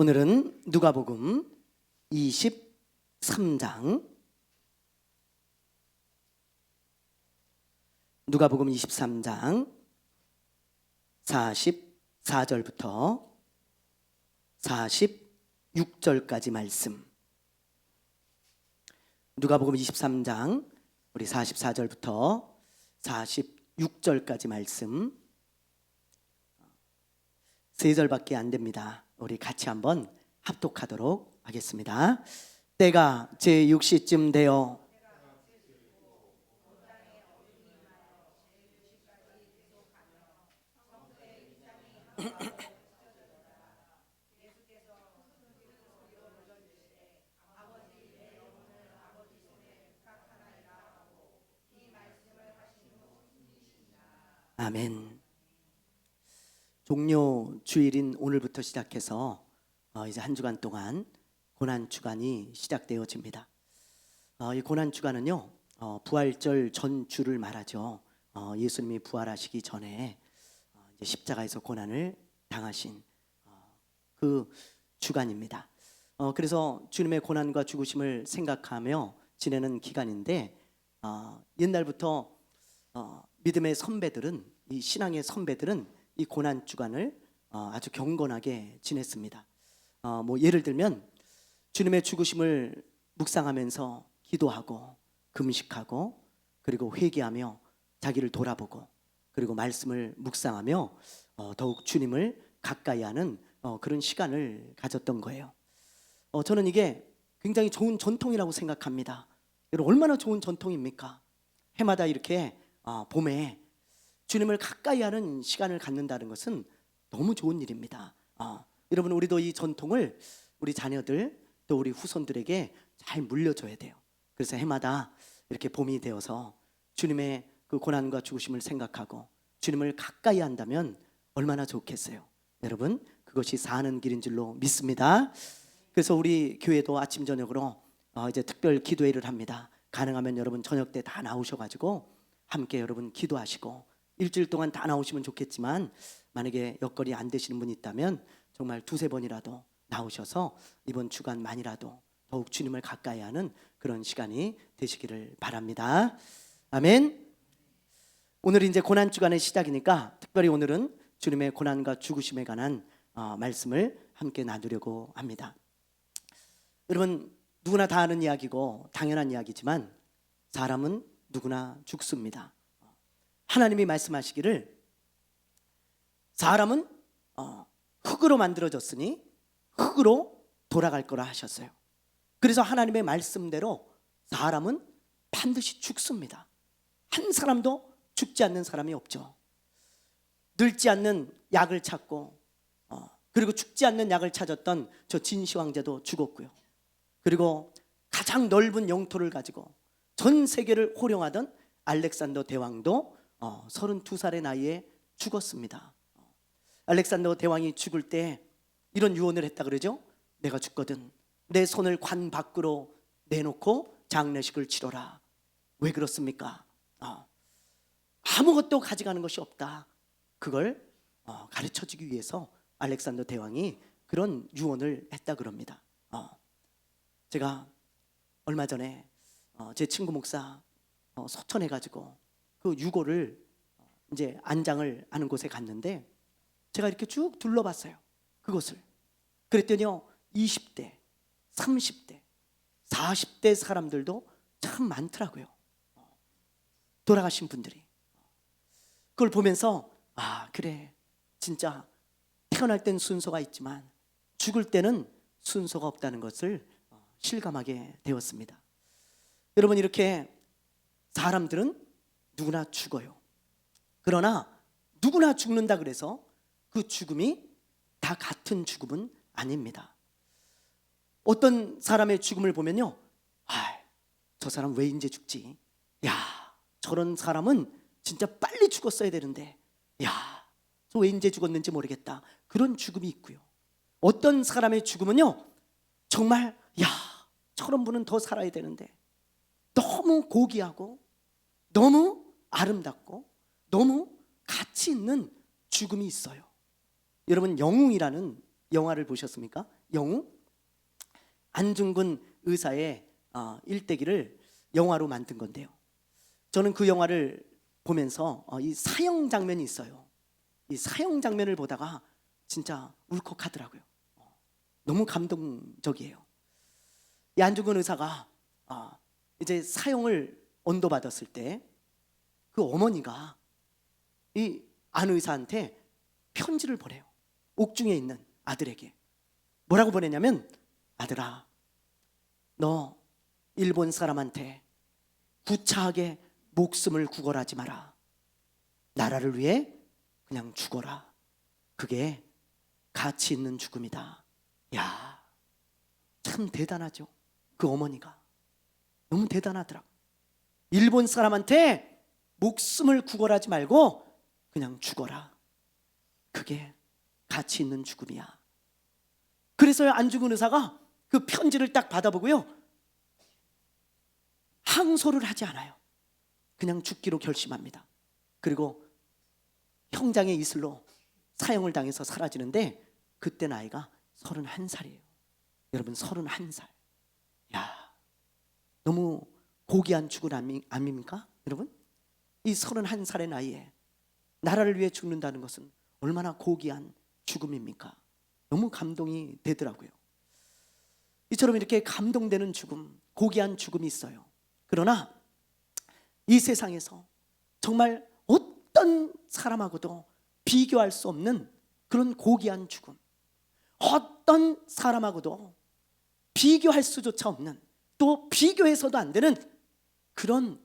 오늘은 누가복음 23장 누가복음 23장 44절부터 46절까지 말씀. 누가복음 23장 우리 44절부터 46절까지 말씀 3절밖에 안 됩니다. 우리 같이 한번 합독하도록 하겠습니다. 때가 제6시쯤 되어 아멘. 종료 주일인 오늘부터 시작해서 이제 한 주간 동안 고난 주간이 시작되어집니다. 이 고난 주간은요, 부활절 전 주를 말하죠. 예수님이 부활하시기 전에 이제 십자가에서 고난을 당하신 그 주간입니다. 그래서 주님의 고난과 죽으심을 생각하며 지내는 기간인데, 옛날부터 믿음의 선배들은, 이 신앙의 선배들은 이 고난 주간을 아주 경건하게 지냈습니다. 예를 들면 주님의 죽으심을 묵상하면서 기도하고 금식하고 그리고 회개하며 자기를 돌아보고 그리고 말씀을 묵상하며 더욱 주님을 가까이 하는 그런 시간을 가졌던 거예요. 저는 이게 굉장히 좋은 전통이라고 생각합니다. 여러분, 얼마나 좋은 전통입니까? 해마다 이렇게 봄에 주님을 가까이 하는 시간을 갖는다는 것은 너무 좋은 일입니다. 여러분, 우리도 이 전통을 우리 자녀들 또 우리 후손들에게 잘 물려줘야 돼요. 그래서 해마다 이렇게 봄이 되어서 주님의 그 고난과 죽으심을 생각하고 주님을 가까이 한다면 얼마나 좋겠어요. 여러분, 그것이 사는 길인 줄로 믿습니다. 그래서 우리 교회도 아침 저녁으로 이제 특별 기도회를 합니다. 가능하면 여러분 저녁 때 다 나오셔가지고 함께 여러분 기도하시고, 일주일 동안 다 나오시면 좋겠지만 만약에 여건이 안 되시는 분이 있다면 정말 2-3번이라도 나오셔서 이번 주간만이라도 더욱 주님을 가까이 하는 그런 시간이 되시기를 바랍니다. 아멘. 오늘 이제 고난 주간의 시작이니까 특별히 오늘은 주님의 고난과 죽으심에 관한 말씀을 함께 나누려고 합니다. 여러분, 누구나 다 아는 이야기고 당연한 이야기지만 사람은 누구나 죽습니다. 하나님이 말씀하시기를 사람은 흙으로 만들어졌으니 흙으로 돌아갈 거라 하셨어요. 그래서 하나님의 말씀대로 사람은 반드시 죽습니다. 한 사람도 죽지 않는 사람이 없죠. 늙지 않는 약을 찾고 그리고 죽지 않는 약을 찾았던 저 진시 황제도 죽었고요. 그리고 가장 넓은 영토를 가지고 전 세계를 호령하던 알렉산더 대왕도 32살의 나이에 죽었습니다. 알렉산더 대왕이 죽을 때 이런 유언을 했다 그러죠. 내가 죽거든 내 손을 관 밖으로 내놓고 장례식을 치러라. 왜 그렇습니까? 아무것도 가져가는 것이 없다. 그걸 가르쳐주기 위해서 알렉산더 대왕이 그런 유언을 했다 그럽니다. 제가 얼마 전에 제 친구 목사 소천해가지고 그 유골을 이제 안장을 하는 곳에 갔는데 제가 이렇게 쭉 둘러봤어요. 그곳을. 그랬더니요, 20대, 30대, 40대 사람들도 참 많더라고요. 돌아가신 분들이. 그걸 보면서 그래, 진짜 태어날 땐 순서가 있지만 죽을 때는 순서가 없다는 것을 실감하게 되었습니다. 여러분, 이렇게 사람들은 누구나 죽어요. 그러나 누구나 죽는다 그래서 그 죽음이 다 같은 죽음은 아닙니다. 어떤 사람의 죽음을 보면요, 저 사람 왜 이제 죽지? 야, 저런 사람은 진짜 빨리 죽었어야 되는데, 야, 저 왜 이제 죽었는지 모르겠다. 그런 죽음이 있고요. 어떤 사람의 죽음은요, 정말 야, 저런 분은 더 살아야 되는데 너무 고귀하고 너무 아름답고 너무 가치 있는 죽음이 있어요. 여러분, 영웅이라는 영화를 보셨습니까? 영웅 안중근 의사의 일대기를 영화로 만든 건데요. 저는 그 영화를 보면서 이 사형 장면이 있어요. 이 사형 장면을 보다가 진짜 울컥하더라고요. 너무 감동적이에요. 이 안중근 의사가 이제 사형을 언도받았을 때 그 어머니가 이 안 의사한테 편지를 보내요. 옥중에 있는 아들에게 뭐라고 보내냐면, 아들아, 너 일본 사람한테 구차하게 목숨을 구걸하지 마라. 나라를 위해 그냥 죽어라. 그게 가치 있는 죽음이다. 야, 참 대단하죠. 그 어머니가 너무 대단하더라고. 일본 사람한테 목숨을 구걸하지 말고 그냥 죽어라. 그게 가치 있는 죽음이야. 그래서 안중근 의사가 그 편지를 딱 받아보고요, 항소를 하지 않아요. 그냥 죽기로 결심합니다. 그리고 형장의 이슬로 사형을 당해서 사라지는데 그때 나이가 31살이에요. 여러분, 31살. 야, 너무 고귀한 죽음 아닙니까? 여러분, 이 31살의 나이에 나라를 위해 죽는다는 것은 얼마나 고귀한 죽음입니까? 너무 감동이 되더라고요. 이처럼 이렇게 감동되는 죽음, 고귀한 죽음이 있어요. 그러나 이 세상에서 정말 어떤 사람하고도 비교할 수 없는 그런 고귀한 죽음, 어떤 사람하고도 비교할 수조차 없는, 또 비교해서도 안 되는 그런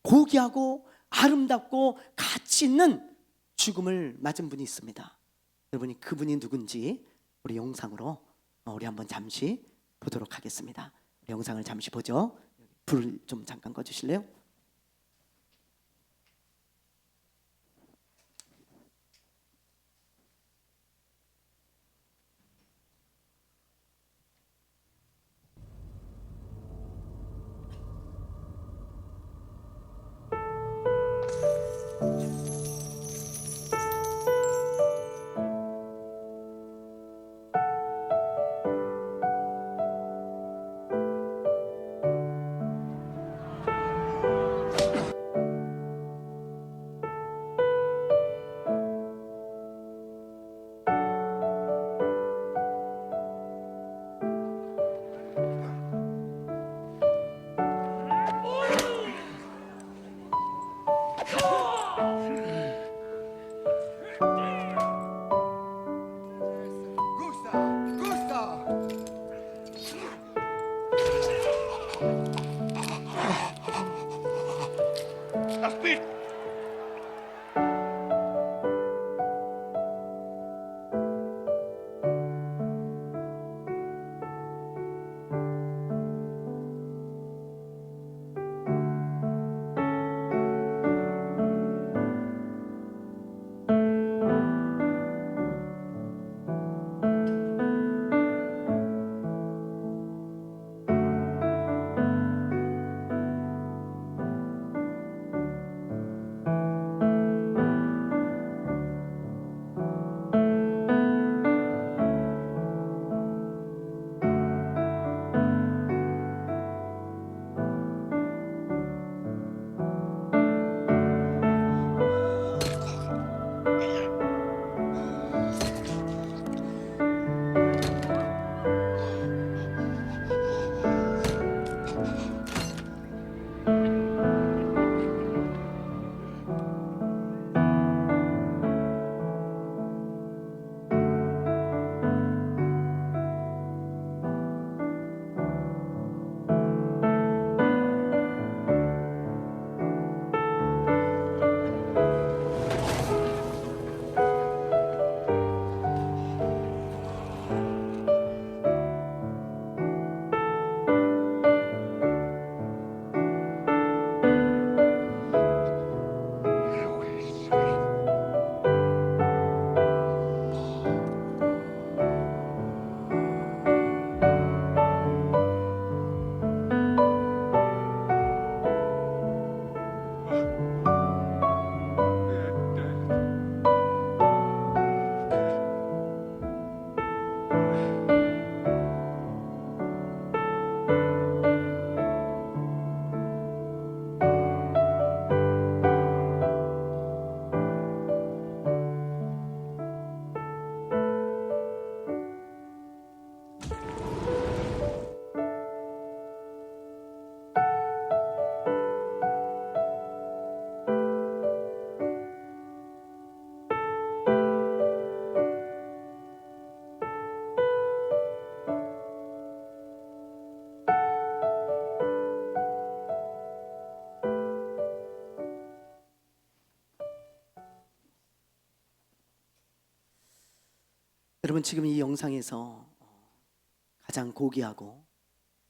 고귀하고 아름답고 가치 있는 죽음을 맞은 분이 있습니다. 여러분이 그분이 누군지 우리 영상으로 우리 한번 잠시 보도록 하겠습니다. 우리 영상을 잠시 보죠. 불 좀 잠깐 꺼주실래요? 여러분 지금 이 영상에서 가장 고귀하고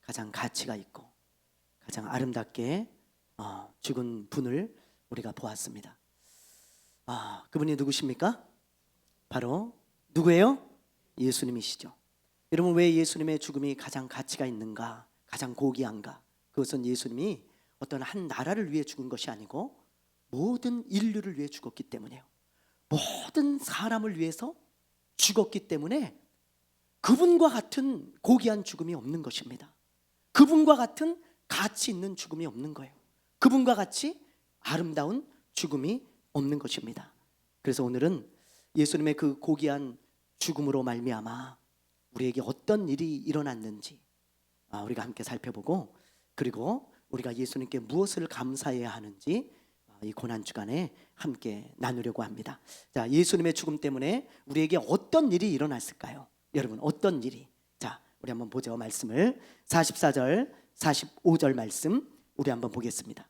가장 가치가 있고 가장 아름답게 죽은 분을 우리가 보았습니다. 그분이 누구십니까? 바로 누구예요? 예수님이시죠. 여러분 왜 예수님의 죽음이 가장 가치가 있는가? 가장 고귀한가? 그것은 예수님이 어떤 한 나라를 위해 죽은 것이 아니고 모든 인류를 위해 죽었기 때문이에요. 모든 사람을 위해서 죽었기 때문에 그분과 같은 고귀한 죽음이 없는 것입니다. 그분과 같은 가치 있는 죽음이 없는 거예요. 그분과 같이 아름다운 죽음이 없는 것입니다. 그래서 오늘은 예수님의 그 고귀한 죽음으로 말미암아 우리에게 어떤 일이 일어났는지 우리가 함께 살펴보고, 그리고 우리가 예수님께 무엇을 감사해야 하는지 이 고난주간에 함께 나누려고 합니다. 자, 예수님의 죽음 때문에 우리에게 어떤 일이 일어났을까요? 여러분 어떤 일이? 자, 우리 한번 보죠. 말씀을 44절 45절 말씀 우리 한번 보겠습니다.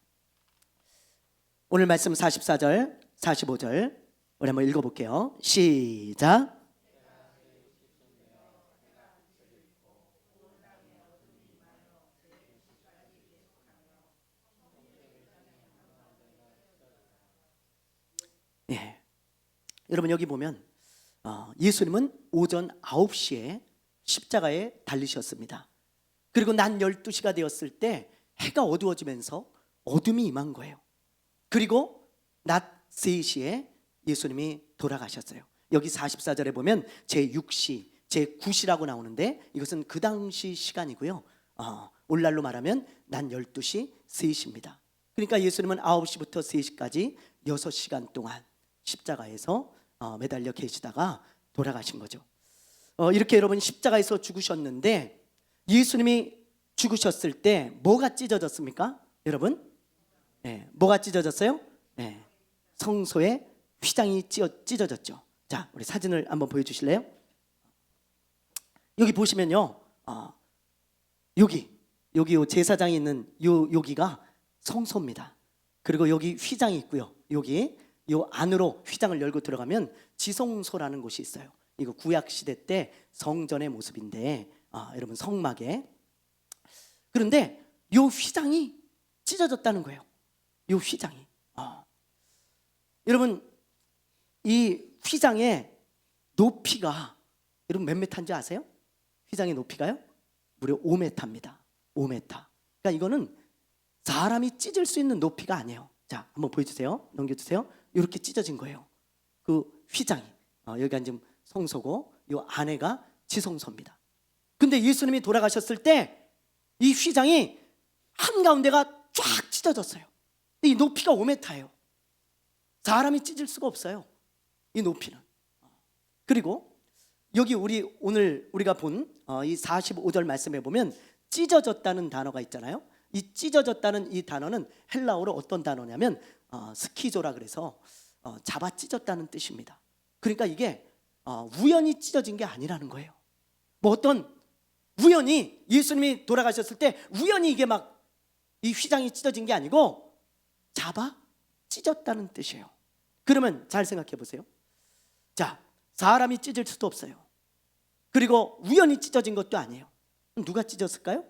오늘 말씀 44절 45절 우리 한번 읽어볼게요. 시작. 예. 여러분 여기 보면 예수님은 오전 9시에 십자가에 달리셨습니다. 그리고 낮 12시가 되었을 때 해가 어두워지면서 어둠이 임한 거예요. 그리고 낮 3시에 예수님이 돌아가셨어요. 여기 44절에 보면 제6시, 제9시라고 나오는데 이것은 그 당시 시간이고요. 오늘날로 말하면 낮 12시, 3시입니다. 그러니까 예수님은 9시부터 3시까지 6시간 동안 십자가에서 매달려 계시다가 돌아가신 거죠. 이렇게 여러분 십자가에서 죽으셨는데 예수님이 죽으셨을 때 뭐가 찢어졌습니까? 여러분? 네, 뭐가 찢어졌어요? 네, 성소의 휘장이 찢어졌죠. 자, 우리 사진을 한번 보여주실래요? 여기 보시면요, 여기 제사장이 있는 여기가 성소입니다. 그리고 여기 휘장이 있고요. 여기 요 안으로 휘장을 열고 들어가면 지성소라는 곳이 있어요. 이거 구약 시대 때 성전의 모습인데 여러분 성막에. 그런데 요 휘장이 찢어졌다는 거예요. 요 휘장이. 여러분 이 휘장의 높이가 여러분 몇 미터인지 아세요? 휘장의 높이가요? 무려 5m입니다. 5m. 그러니까 이거는 사람이 찢을 수 있는 높이가 아니에요. 자, 한번 보여주세요. 넘겨주세요. 이렇게 찢어진 거예요. 그 휘장이. 여기가 지금 성소고 이 안에가 지성소입니다. 근데 예수님이 돌아가셨을 때 이 휘장이 한가운데가 쫙 찢어졌어요. 이 높이가 5m예요. 사람이 찢을 수가 없어요. 이 높이는. 그리고 여기 오늘 우리가 본 이 45절 말씀에 보면 찢어졌다는 단어가 있잖아요. 이 찢어졌다는 이 단어는 헬라어로 어떤 단어냐면 스키조라 그래서 잡아 찢었다는 뜻입니다. 그러니까 이게 우연히 찢어진 게 아니라는 거예요. 뭐 어떤 우연히 예수님이 돌아가셨을 때 우연히 이게 막 이 휘장이 찢어진 게 아니고 잡아 찢었다는 뜻이에요. 그러면 잘 생각해 보세요. 자, 사람이 찢을 수도 없어요. 그리고 우연히 찢어진 것도 아니에요. 누가 찢었을까요?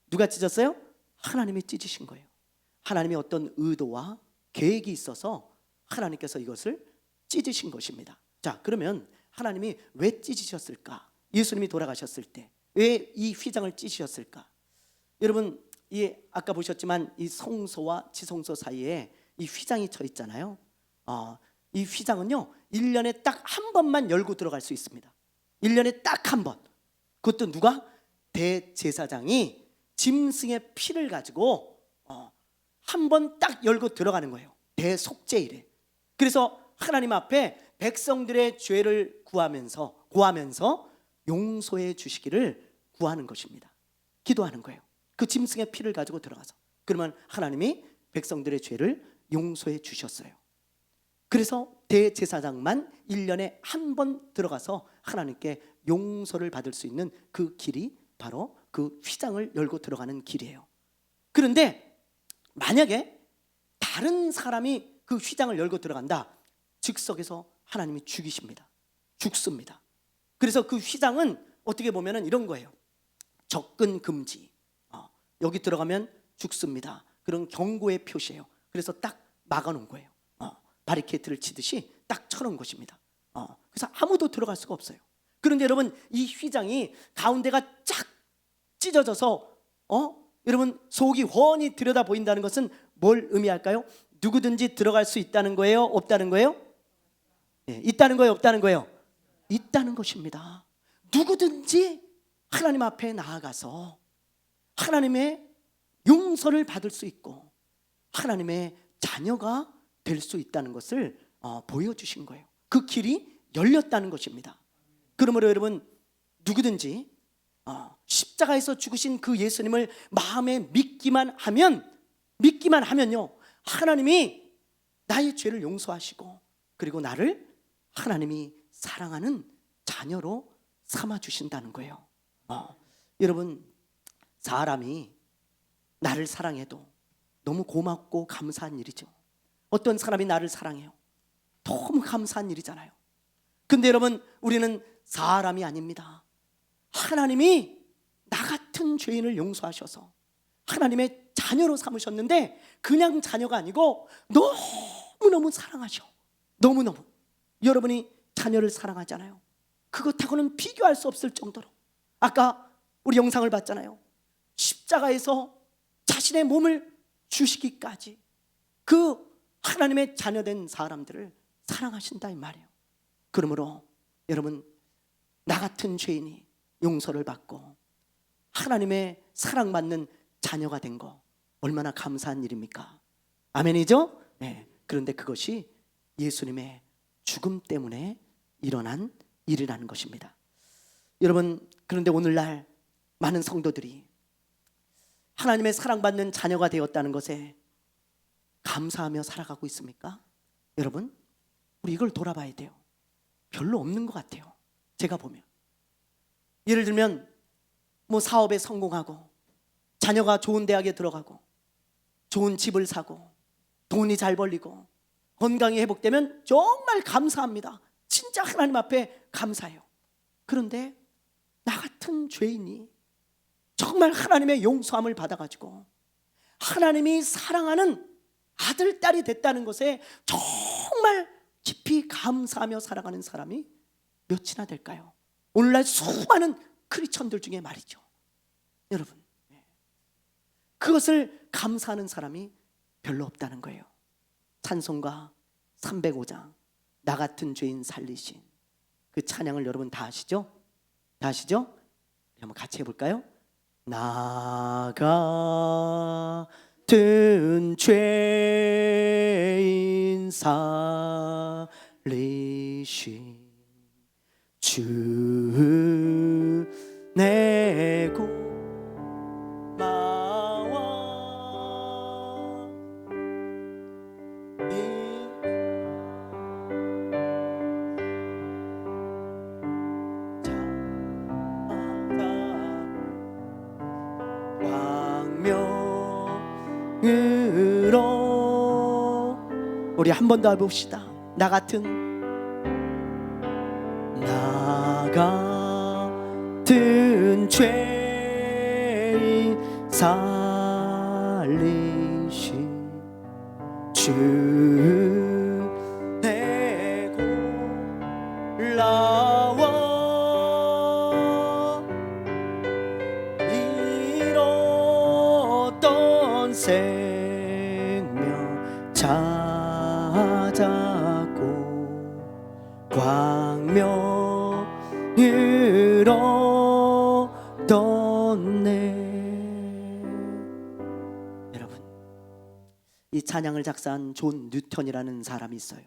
누가 찢었어요? 하나님이 찢으신 거예요. 하나님이 어떤 의도와 계획이 있어서 하나님께서 이것을 찢으신 것입니다. 자, 그러면 하나님이 왜 찢으셨을까? 예수님이 돌아가셨을 때 왜 이 휘장을 찢으셨을까? 여러분 아까 보셨지만 이 성소와 지성소 사이에 이 휘장이 쳐 있잖아요. 이 휘장은요 1년에 딱 한 번만 열고 들어갈 수 있습니다. 1년에 딱 한 번. 그것도 누가? 대제사장이 짐승의 피를 가지고 한 번 딱 열고 들어가는 거예요. 대속죄일에. 그래서 하나님 앞에 백성들의 죄를 구하면서 용서해 주시기를 구하는 것입니다. 기도하는 거예요. 그 짐승의 피를 가지고 들어가서. 그러면 하나님이 백성들의 죄를 용서해 주셨어요. 그래서 대제사장만 1년에 한 번 들어가서 하나님께 용서를 받을 수 있는 그 길이 바로 그 휘장을 열고 들어가는 길이에요. 그런데 만약에 다른 사람이 그 휘장을 열고 들어간다, 즉석에서 하나님이 죽이십니다. 죽습니다. 그래서 그 휘장은 어떻게 보면은 이런 거예요. 접근 금지. 여기 들어가면 죽습니다. 그런 경고의 표시예요. 그래서 딱 막아놓은 거예요. 바리케이트를 치듯이 딱 쳐놓은 것입니다. 그래서 아무도 들어갈 수가 없어요. 그런데 여러분, 이 휘장이 가운데가 쫙 찢어져서 여러분 속이 훤히 들여다 보인다는 것은 뭘 의미할까요? 누구든지 들어갈 수 있다는 거예요? 없다는 거예요? 있다는 거예요? 없다는 거예요? 있다는 것입니다. 누구든지 하나님 앞에 나아가서 하나님의 용서를 받을 수 있고 하나님의 자녀가 될 수 있다는 것을 보여주신 거예요. 그 길이 열렸다는 것입니다. 그러므로 여러분, 누구든지 십자가에서 죽으신 그 예수님을 마음에 믿기만 하면요, 하나님이 나의 죄를 용서하시고 그리고 나를 하나님이 사랑하는 자녀로 삼아주신다는 거예요. 여러분, 사람이 나를 사랑해도 너무 고맙고 감사한 일이죠. 어떤 사람이 나를 사랑해요. 너무 감사한 일이잖아요. 근데 여러분, 우리는 사람이 아닙니다. 하나님이 나 같은 죄인을 용서하셔서 하나님의 자녀로 삼으셨는데, 그냥 자녀가 아니고 너무너무 사랑하셔. 너무너무. 여러분이 자녀를 사랑하잖아요. 그것하고는 비교할 수 없을 정도로. 아까 우리 영상을 봤잖아요. 십자가에서 자신의 몸을 주시기까지 그 하나님의 자녀된 사람들을 사랑하신다 이 말이에요. 그러므로 여러분, 나 같은 죄인이 용서를 받고 하나님의 사랑받는 자녀가 된 거 얼마나 감사한 일입니까? 아멘이죠? 네. 그런데 그것이 예수님의 죽음 때문에 일어난 일이라는 것입니다. 여러분, 그런데 오늘날 많은 성도들이 하나님의 사랑받는 자녀가 되었다는 것에 감사하며 살아가고 있습니까? 여러분, 우리 이걸 돌아봐야 돼요. 별로 없는 것 같아요. 제가 보면 예를 들면 사업에 성공하고 자녀가 좋은 대학에 들어가고 좋은 집을 사고 돈이 잘 벌리고 건강이 회복되면 정말 감사합니다. 진짜 하나님 앞에 감사해요. 그런데 나 같은 죄인이 정말 하나님의 용서함을 받아가지고 하나님이 사랑하는 아들, 딸이 됐다는 것에 정말 깊이 감사하며 살아가는 사람이 몇이나 될까요? 오늘날 수많은 크리스천들 중에 말이죠. 여러분, 그것을 감사하는 사람이 별로 없다는 거예요. 찬송가 305장 나 같은 죄인 살리신 그 찬양을 여러분 다 아시죠? 다 아시죠? 한번 같이 해볼까요? 나 같은 죄인 살리신 주 내 고마워 광명으로 우리 한 번 더 해봅시다. 나 같은 죄인 살리신 주 내 골라워 잃었던 생명 찾았고 광명으로 떴네. 여러분, 이 찬양을 작사한 존 뉴턴이라는 사람이 있어요.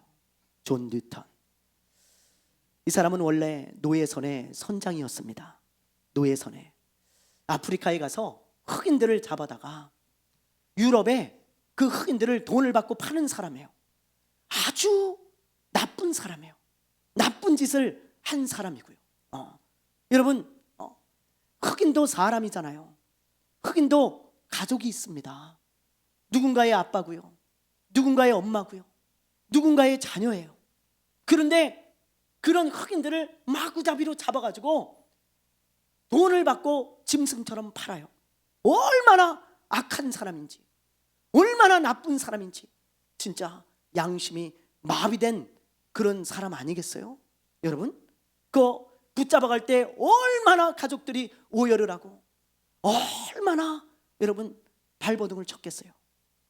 존 뉴턴. 이 사람은 원래 노예선의 선장이었습니다. 노예선에 아프리카에 가서 흑인들을 잡아다가 유럽에 그 흑인들을 돈을 받고 파는 사람이에요. 아주 나쁜 사람이에요. 나쁜 짓을 한 사람이고요. 여러분, 흑인도 사람이잖아요. 흑인도 가족이 있습니다. 누군가의 아빠고요, 누군가의 엄마고요, 누군가의 자녀예요. 그런데 그런 흑인들을 마구잡이로 잡아가지고 돈을 받고 짐승처럼 팔아요. 얼마나 악한 사람인지, 얼마나 나쁜 사람인지, 진짜 양심이 마비된 그런 사람 아니겠어요? 여러분, 그 붙잡아갈 때 얼마나 가족들이 오열을 하고 얼마나 여러분 발버둥을 쳤겠어요.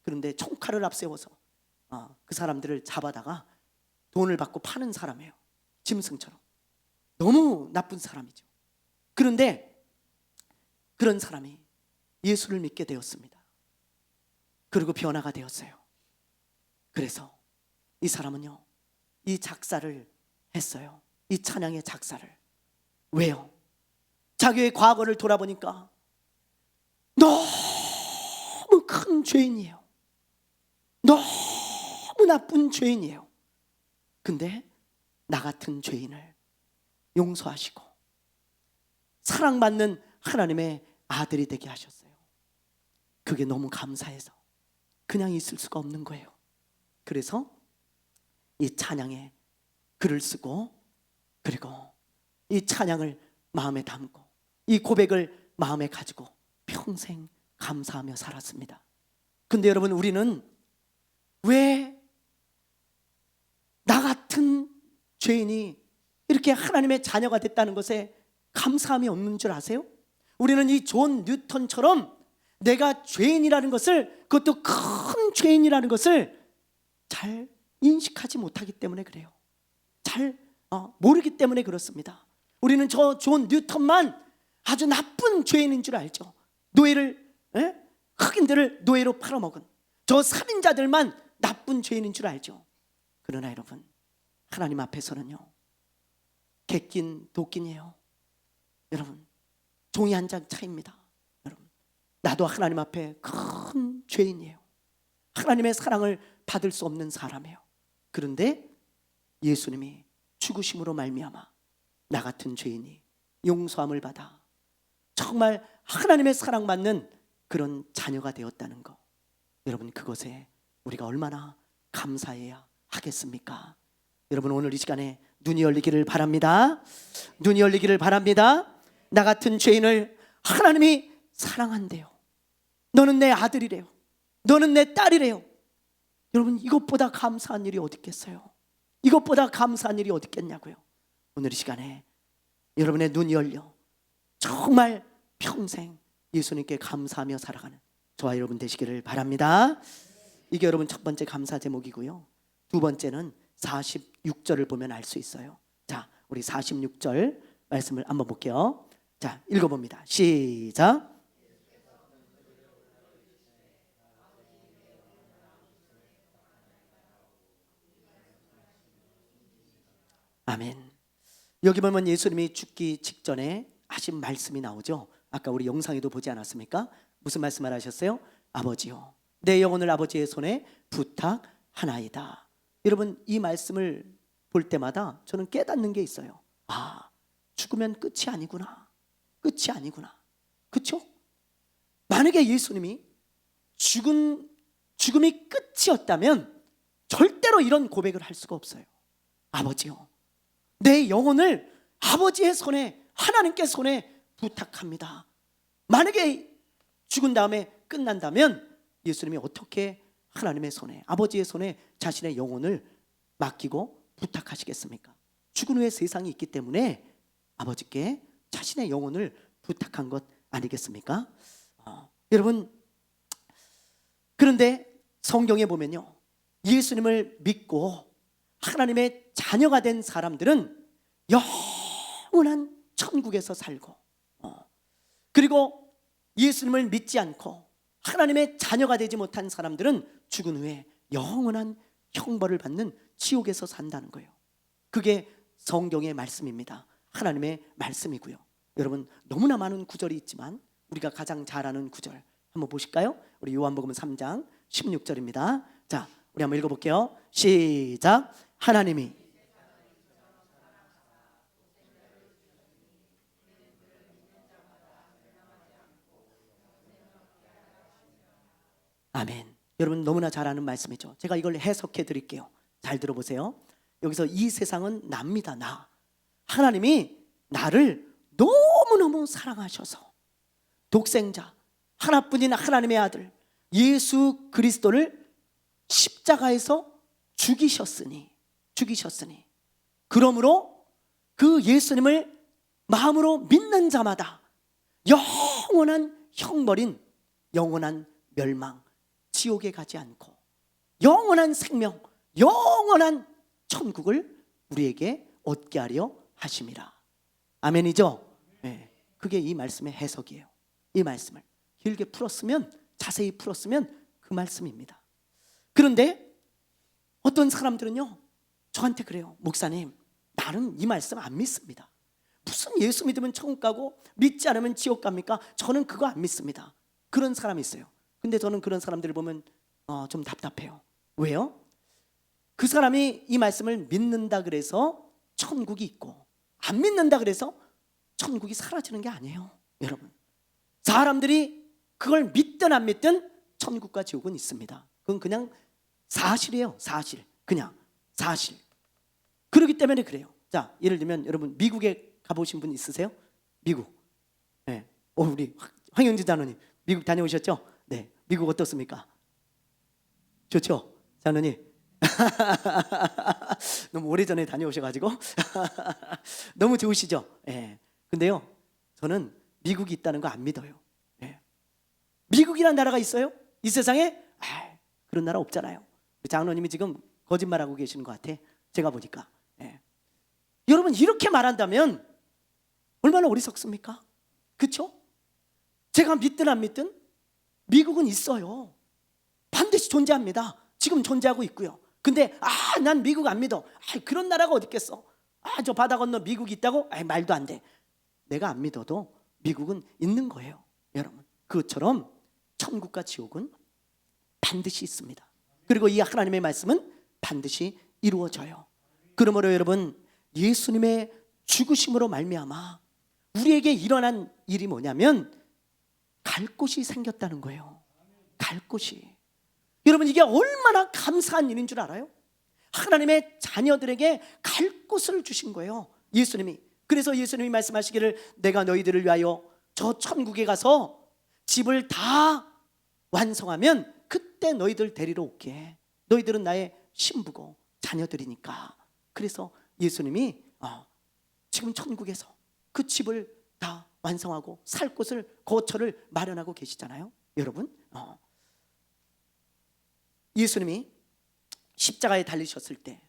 그런데 총칼을 앞세워서 그 사람들을 잡아다가 돈을 받고 파는 사람이에요. 짐승처럼. 너무 나쁜 사람이죠. 그런데 그런 사람이 예수를 믿게 되었습니다. 그리고 변화가 되었어요. 그래서 이 사람은요, 이 작사를 했어요. 이 찬양의 작사를. 왜요? 자기의 과거를 돌아보니까 너무 큰 죄인이에요. 너무 나쁜 죄인이에요. 근데 나 같은 죄인을 용서하시고 사랑받는 하나님의 아들이 되게 하셨어요. 그게 너무 감사해서 그냥 있을 수가 없는 거예요. 그래서 이 찬양에 글을 쓰고, 그리고 이 찬양을 마음에 담고 이 고백을 마음에 가지고 평생 감사하며 살았습니다. 근데 여러분, 우리는 왜 나 같은 죄인이 이렇게 하나님의 자녀가 됐다는 것에 감사함이 없는 줄 아세요? 우리는 이 존 뉴턴처럼 내가 죄인이라는 것을, 그것도 큰 죄인이라는 것을 잘 인식하지 못하기 때문에 그래요. 잘 모르기 때문에 그렇습니다. 우리는 저 존 뉴턴만 아주 나쁜 죄인인 줄 알죠. 노예를, 흑인들을 노예로 팔아먹은 저 살인자들만 나쁜 죄인인 줄 알죠. 그러나 여러분, 하나님 앞에서는요, 객긴 도끼예요. 여러분, 종이 한 장 차이입니다. 여러분, 나도 하나님 앞에 큰 죄인이에요. 하나님의 사랑을 받을 수 없는 사람이에요. 그런데 예수님이 죽으심으로 말미암아 나 같은 죄인이 용서함을 받아 정말 하나님의 사랑받는 그런 자녀가 되었다는 거, 여러분, 그것에 우리가 얼마나 감사해야 하겠습니까? 여러분, 오늘 이 시간에 눈이 열리기를 바랍니다. 눈이 열리기를 바랍니다. 나 같은 죄인을 하나님이 사랑한대요. 너는 내 아들이래요. 너는 내 딸이래요. 여러분, 이것보다 감사한 일이 어디 있겠어요? 이것보다 감사한 일이 어디 있겠냐고요. 오늘 이 시간에 여러분의 눈이 열려 정말 평생 예수님께 감사하며 살아가는 저와 여러분 되시기를 바랍니다. 이게 여러분 첫 번째 감사 제목이고요. 두 번째는 46절을 보면 알 수 있어요. 자, 우리 46절 말씀을 한번 볼게요. 자, 읽어봅니다. 시작. 아멘. 여기 보면 예수님이 죽기 직전에 하신 말씀이 나오죠. 아까 우리 영상에도 보지 않았습니까? 무슨 말씀을 하셨어요? 아버지요, 내 영혼을 아버지의 손에 부탁하나이다. 여러분, 이 말씀을 볼 때마다 저는 깨닫는 게 있어요. 죽으면 끝이 아니구나. 끝이 아니구나. 그렇죠? 만약에 예수님이 죽음이 끝이었다면 절대로 이런 고백을 할 수가 없어요. 아버지요, 내 영혼을 아버지의 손에, 하나님께 손에 부탁합니다. 만약에 죽은 다음에 끝난다면 예수님이 어떻게 하나님의 손에, 아버지의 손에 자신의 영혼을 맡기고 부탁하시겠습니까? 죽은 후에 세상이 있기 때문에 아버지께 자신의 영혼을 부탁한 것 아니겠습니까? 여러분, 그런데 성경에 보면요, 예수님을 믿고 하나님의 자녀가 된 사람들은 영원한 천국에서 살고, 그리고 예수님을 믿지 않고 하나님의 자녀가 되지 못한 사람들은 죽은 후에 영원한 형벌을 받는 지옥에서 산다는 거예요. 그게 성경의 말씀입니다. 하나님의 말씀이고요. 여러분, 너무나 많은 구절이 있지만 우리가 가장 잘 아는 구절 한번 보실까요? 우리 요한복음 3장 16절입니다. 자, 우리 한번 읽어볼게요. 시작. 하나님이 아멘. 여러분, 너무나 잘 아는 말씀이죠. 제가 이걸 해석해 드릴게요. 잘 들어보세요. 여기서 이 세상은 납니다. 나. 하나님이 나를 너무너무 사랑하셔서 독생자 하나뿐인 하나님의 아들 예수 그리스도를 십자가에서 죽이셨으니 그러므로 그 예수님을 마음으로 믿는 자마다 영원한 형벌인 영원한 멸망 지옥에 가지 않고 영원한 생명 영원한 천국을 우리에게 얻게 하려 하심이라. 아멘이죠? 네, 그게 이 말씀의 해석이에요. 이 말씀을 길게 풀었으면 자세히 풀었으면 그 말씀입니다. 그런데 어떤 사람들은요 저한테 그래요. 목사님 나는 이 말씀 안 믿습니다. 무슨 예수 믿으면 천국 가고 믿지 않으면 지옥 갑니까? 저는 그거 안 믿습니다. 그런 사람이 있어요. 근데 저는 그런 사람들을 보면 좀 답답해요. 왜요? 그 사람이 이 말씀을 믿는다 그래서 천국이 있고 안 믿는다 그래서 천국이 사라지는 게 아니에요. 여러분 사람들이 그걸 믿든 안 믿든 천국과 지옥은 있습니다. 그건 그냥 사실이에요. 사실. 그냥 사실. 그렇기 때문에 그래요. 자, 예를 들면 여러분 미국에 가보신 분 있으세요? 미국. 네. 우리 황영진 장로님 미국 다녀오셨죠? 네. 미국 어떻습니까? 좋죠? 장로님. 너무 오래전에 다녀오셔가지고 너무 좋으시죠? 네. 근데요 저는 미국이 있다는 거 안 믿어요. 네. 미국이라는 나라가 있어요? 이 세상에? 그런 나라 없잖아요. 장로님이 지금 거짓말하고 계시는 것 같아. 제가 보니까. 네. 여러분 이렇게 말한다면 얼마나 어리석습니까? 그렇죠? 제가 믿든 안 믿든 미국은 있어요. 반드시 존재합니다. 지금 존재하고 있고요. 근데 난 미국 안 믿어. 그런 나라가 어디 있겠어? 저 바다 건너 미국이 있다고? 말도 안 돼. 내가 안 믿어도 미국은 있는 거예요. 여러분 그것처럼 천국과 지옥은 반드시 있습니다. 그리고 이 하나님의 말씀은 반드시 이루어져요. 그러므로 여러분 예수님의 죽으심으로 말미암아 우리에게 일어난 일이 뭐냐면 갈 곳이 생겼다는 거예요. 갈 곳이. 여러분 이게 얼마나 감사한 일인 줄 알아요? 하나님의 자녀들에게 갈 곳을 주신 거예요. 예수님이. 그래서 예수님이 말씀하시기를 내가 너희들을 위하여 저 천국에 가서 집을 다 완성하면 그때 너희들 데리러 올게. 너희들은 나의 신부고 자녀들이니까. 그래서 예수님이 지금 천국에서 그 집을 다 완성하고 살 곳을 거처를 마련하고 계시잖아요. 여러분 예수님이 십자가에 달리셨을 때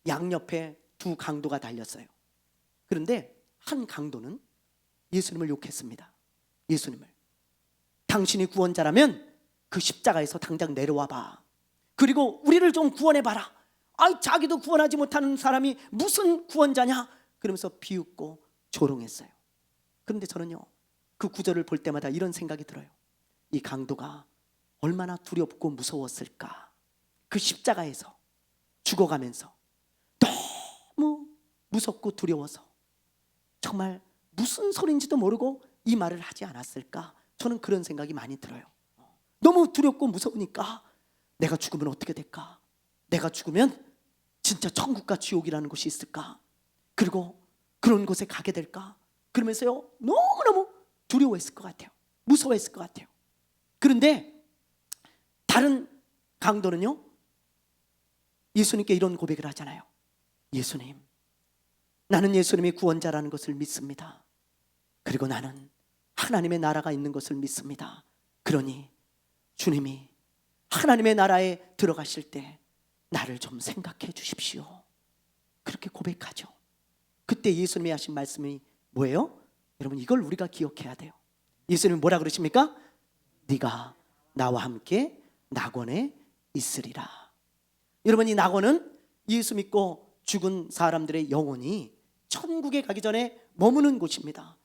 양옆에 두 강도가 달렸어요. 그런데 한 강도는 예수님을 욕했습니다. 예수님을 당신이 구원자라면 그 십자가에서 당장 내려와 봐. 그리고 우리를 좀 구원해 봐라. 자기도 구원하지 못하는 사람이 무슨 구원자냐? 그러면서 비웃고 조롱했어요. 그런데 저는요 그 구절을 볼 때마다 이런 생각이 들어요. 이 강도가 얼마나 두렵고 무서웠을까. 그 십자가에서 죽어가면서 너무 무섭고 두려워서 정말 무슨 소린지도 모르고 이 말을 하지 않았을까. 저는 그런 생각이 많이 들어요. 너무 두렵고 무서우니까 내가 죽으면 어떻게 될까? 내가 죽으면 진짜 천국과 지옥이라는 곳이 있을까? 그리고 그런 곳에 가게 될까? 그러면서요 너무너무 두려워했을 것 같아요. 무서워했을 것 같아요. 그런데 다른 강도는요 예수님께 이런 고백을 하잖아요. 예수님, 나는 예수님이 구원자라는 것을 믿습니다. 그리고 나는 하나님의 나라가 있는 것을 믿습니다. 그러니 주님이 하나님의 나라에 들어가실 때 나를 좀 생각해 주십시오. 그렇게 고백하죠. 그때 예수님이 하신 말씀이 뭐예요? 여러분 이걸 우리가 기억해야 돼요. 예수님이 뭐라 그러십니까? 네가 나와 함께 낙원에 있으리라. 여러분 이 낙원은 예수 믿고 죽은 사람들의 영혼이 천국에 가기 전에 머무는 곳입니다.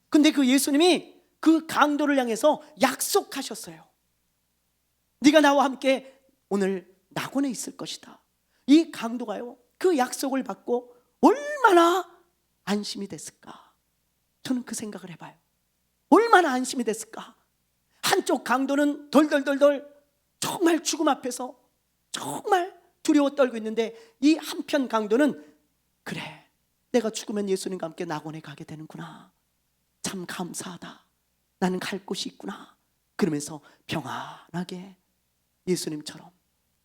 근데 그 예수님이 그 강도를 향해서 약속하셨어요. 네가 나와 함께 오늘 낙원에 있을 것이다. 이 강도가요 그 약속을 받고 얼마나 안심이 됐을까. 저는 그 생각을 해봐요. 얼마나 안심이 됐을까. 한쪽 강도는 덜덜덜덜 정말 죽음 앞에서 정말 두려워 떨고 있는데 이 한편 강도는 그래, 내가 죽으면 예수님과 함께 낙원에 가게 되는구나. 참 감사하다. 나는 갈 곳이 있구나. 그러면서 평안하게 예수님처럼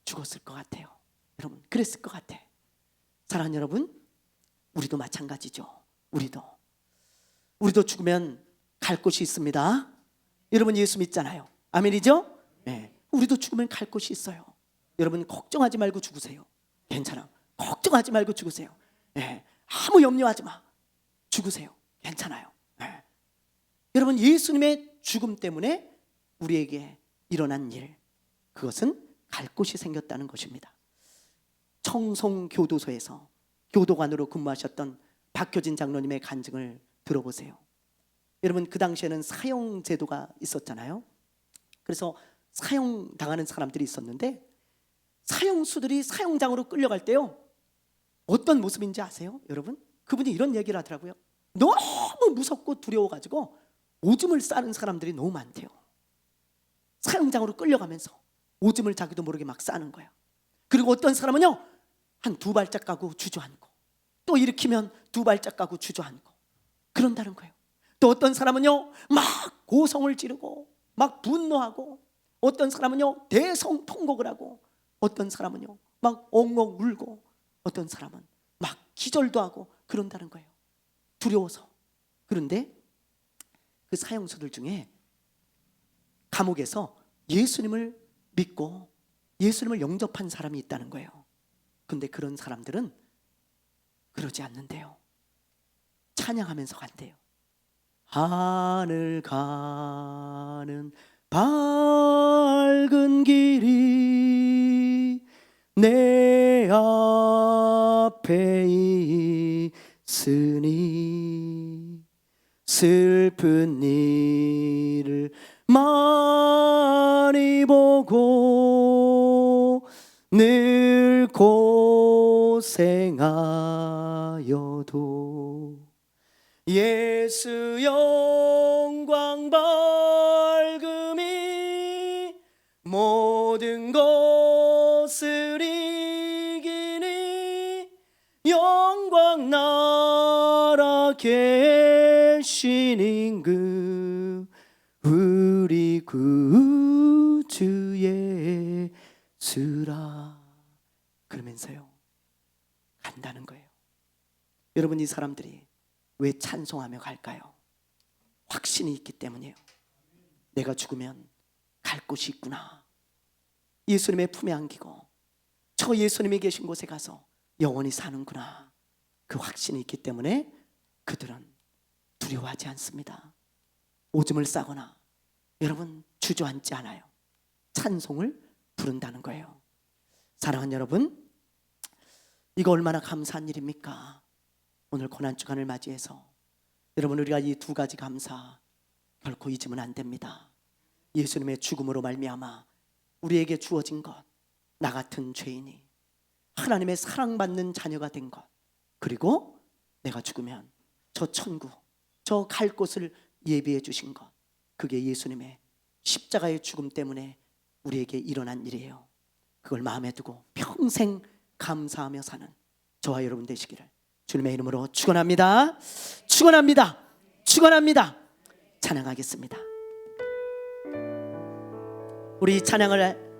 죽었을 것 같아요. 여러분, 그랬을 것 같아. 사랑하는 여러분, 우리도 마찬가지죠. 우리도 죽으면 갈 곳이 있습니다. 여러분, 예수 믿잖아요. 아멘이죠? 네. 우리도 죽으면 갈 곳이 있어요. 여러분, 걱정하지 말고 죽으세요. 괜찮아. 걱정하지 말고 죽으세요. 네. 아무 염려하지 마. 죽으세요. 괜찮아요. 네. 여러분, 예수님의 죽음 때문에 우리에게 일어난 일, 그것은 갈 곳이 생겼다는 것입니다. 청송교도소에서 교도관으로 근무하셨던 박효진 장로님의 간증을 들어보세요. 여러분, 그 당시에는 사형제도가 있었잖아요. 그래서 사형당하는 사람들이 있었는데 사형수들이 사형장으로 끌려갈 때요, 어떤 모습인지 아세요? 여러분, 그분이 이런 얘기를 하더라고요. 너무 무섭고 두려워가지고 오줌을 싸는 사람들이 너무 많대요. 사형장으로 끌려가면서 오줌을 자기도 모르게 막 싸는 거야. 그리고 어떤 사람은요, 한 두 발짝 가고 주저앉고, 또 일으키면 두 발짝 가고 주저앉고 그런다는 거예요. 또 어떤 사람은요, 막 고성을 지르고 막 분노하고, 어떤 사람은요 대성통곡을 하고, 어떤 사람은요 막 엉엉 울고, 어떤 사람은 막 기절도 하고 그런다는 거예요. 두려워서. 그런데 그 사형수들 중에 감옥에서 예수님을 믿고 예수님을 영접한 사람이 있다는 거예요. 근데 그런 사람들은 그러지 않는데요, 찬양하면서 간대요. 하늘 가는 밝은 길이 내 앞에 있으니 슬픈 일을 많이 보고 늘 고생하여도 예수 영광 밝음이 모든 것을 이기니 영광 나라 계신 임금 우리 구주 예수라. 그러면서요 간다는 거예요. 여러분, 이 사람들이 왜 찬송하며 갈까요? 확신이 있기 때문이에요. 내가 죽으면 갈 곳이 있구나. 예수님의 품에 안기고 저 예수님이 계신 곳에 가서 영원히 사는구나. 그 확신이 있기 때문에 그들은 두려워하지 않습니다. 오줌을 싸거나 여러분 주저앉지 않아요. 찬송을 부른다는 거예요. 사랑하는 여러분, 이거 얼마나 감사한 일입니까? 오늘 고난주간을 맞이해서 여러분, 우리가 이 두 가지 감사 결코 잊으면 안 됩니다. 예수님의 죽음으로 말미암아 우리에게 주어진 것, 나 같은 죄인이 하나님의 사랑받는 자녀가 된 것, 그리고 내가 죽으면 저 천국, 저 갈 곳을 예비해 주신 것, 그게 예수님의 십자가의 죽음 때문에 우리에게 일어난 일이에요. 그걸 마음에 두고 평생 감사하며 사는 저와 여러분 되시기를 주님의 이름으로 축원합니다. 축원합니다. 축원합니다. 찬양하겠습니다. 우리 찬양을